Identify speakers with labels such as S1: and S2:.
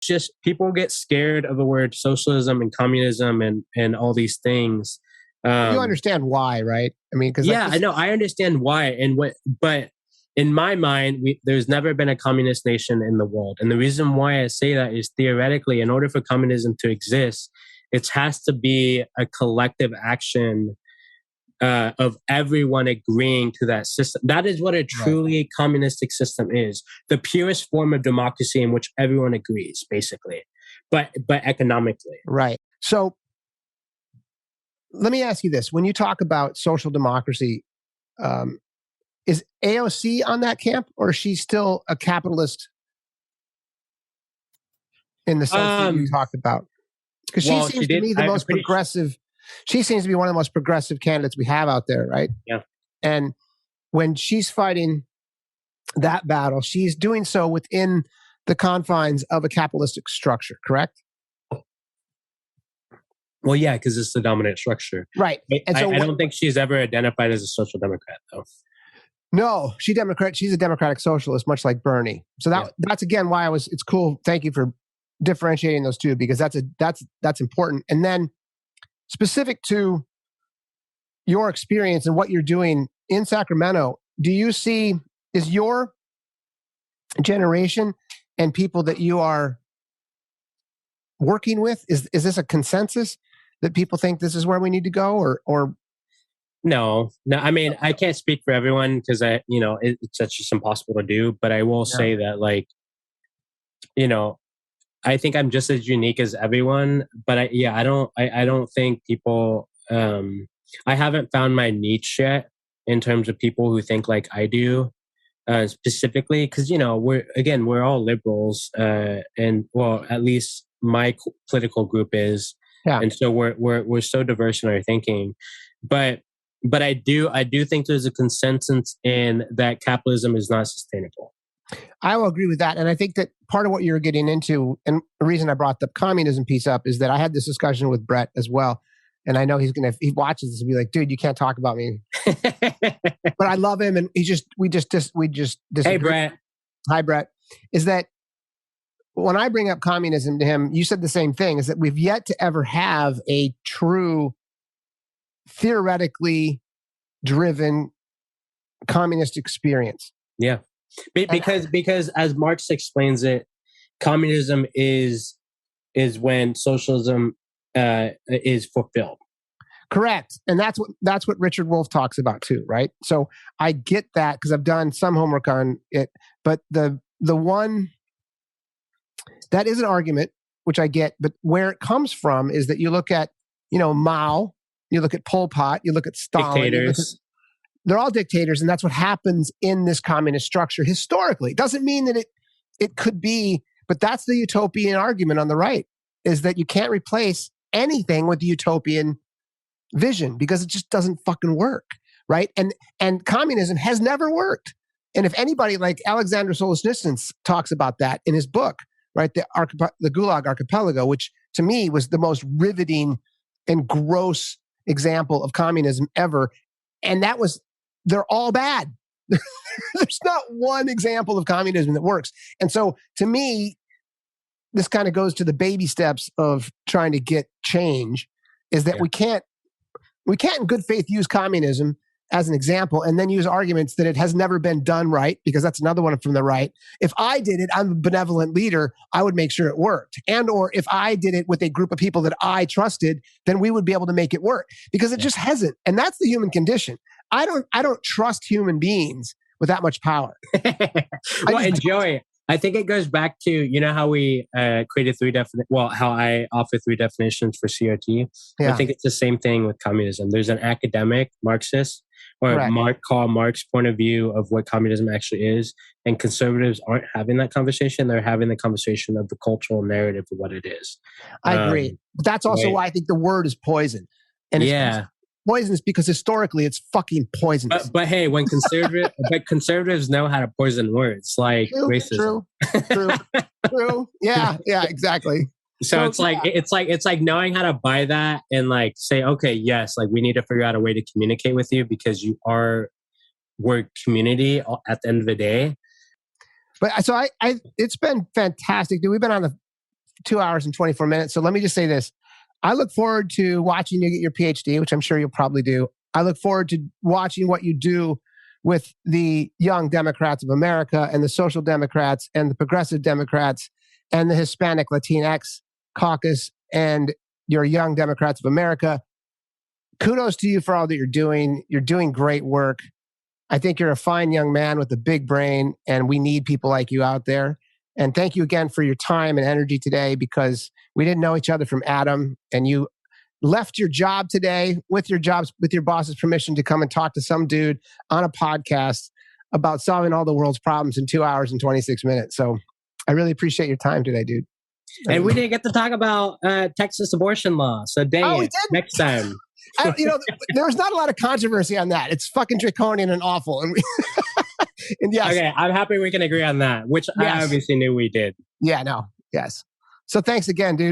S1: just people get scared of the word socialism and communism and all these things.
S2: You understand why, right? I mean, because
S1: I know, I understand why, but in my mind, there's never been a communist nation in the world, and the reason why I say that is theoretically, in order for communism to exist, it has to be a collective action of everyone agreeing to that system. That is what a truly communistic system is. The purest form of democracy in which everyone agrees, basically, but economically.
S2: Right. So let me ask you this. When you talk about social democracy, is AOC on that camp, or is she still a capitalist in the sense that you talked about? Because she seems to me the most progressive. She seems to be one of the most progressive candidates we have out there, right?
S1: Yeah.
S2: And when she's fighting that battle, she's doing so within the confines of a capitalistic structure, correct?
S1: Well, yeah, because it's the dominant structure.
S2: Right.
S1: And so I don't think she's ever identified as a social democrat, though.
S2: No, she's a democratic socialist, much like Bernie. So that's again why it's cool. Thank you for differentiating those two, because that's important. And then specific to your experience and what you're doing in Sacramento, do you see, is your generation and people that you are working with, is this a consensus that people think this is where we need to go, or
S1: No. I mean, I can't speak for everyone because it's just impossible to do. But I will say that, like, I think I'm just as unique as everyone. But I don't think people. I haven't found my niche yet in terms of people who think like I do, specifically because we're all liberals, and well, at least my political group is, and so we're so diverse in our thinking, but I do think there's a consensus in that capitalism is not sustainable.
S2: I will agree with that. And I think that part of what you're getting into, and the reason I brought the communism piece up, is that I had this discussion with Brett as well. And I know if he watches this, he'll be like, dude, you can't talk about me. But I love him. And we just disagree.
S1: Hey, Brett.
S2: Hi, Brett. Is that when I bring up communism to him, you said the same thing, is that we've yet to ever have a true theoretically driven communist experience.
S1: Yeah. Because as Marx explains it, communism is when socialism is fulfilled.
S2: Correct. And that's what Richard Wolff talks about too, right? So I get that because I've done some homework on it, but the one that is an argument which I get, but where it comes from is that you look at, Mao, you look at Pol Pot, you look at Stalin,
S1: dictators.
S2: They're all dictators, and that's what happens in this communist structure historically. It doesn't mean that it could be, but that's the utopian argument on the right, is that you can't replace anything with the utopian vision because it just doesn't fucking work, right? And communism has never worked. And if anybody like Alexander Solzhenitsyn talks about that in his book, right, the Gulag Archipelago, which to me was the most riveting and gross example of communism ever. And they're all bad. There's not one example of communism that works. And so to me, this kind of goes to the baby steps of trying to get change, is that we can't in good faith use communism as an example and then use arguments that it has never been done right, because that's another one from the right. If I did it, I'm a benevolent leader, I would make sure it worked. And or if I did it with a group of people that I trusted, then we would be able to make it work, because it just hasn't. And that's the human condition. I don't trust human beings with that much power.
S1: Joey, I think it goes back to, how we created how I offer 3 definitions for CRT. Yeah. I think it's the same thing with communism. There's an academic Marxist or Karl Marx point of view of what communism actually is. And conservatives aren't having that conversation. They're having the conversation of the cultural narrative of what it is.
S2: I agree. But that's also why I think the word is poison. And it's poisonous because historically it's fucking poisonous.
S1: But hey, when conservatives know how to poison words, like racism.
S2: True. Yeah, exactly.
S1: So it's like knowing how to buy that and like say, okay, yes, like we need to figure out a way to communicate with you because we're community at the end of the day.
S2: But so it's been fantastic, dude. We've been on the 2 hours and 24 minutes. So let me just say this. I look forward to watching you get your PhD, which I'm sure you'll probably do. I look forward to watching what you do with the young Democrats of America and the Social Democrats and the Progressive Democrats and the Hispanic Latinx caucus and your young Democrats of America. Kudos to you for all that you're doing. You're doing great work. I think you're a fine young man with a big brain, and we need people like you out there. And thank you again for your time and energy today, because we didn't know each other from Adam, and you left your job today with your boss's permission to come and talk to some dude on a podcast about solving all the world's problems in 2 hours and 26 minutes. So I really appreciate your time today, dude.
S1: And we didn't get to talk about Texas abortion law. So dang it, next time.
S2: There was not a lot of controversy on that. It's fucking draconian and awful. And yes.
S1: Okay, I'm happy we can agree on that, which I obviously knew we did.
S2: Yeah, no, yes. So thanks again, dude.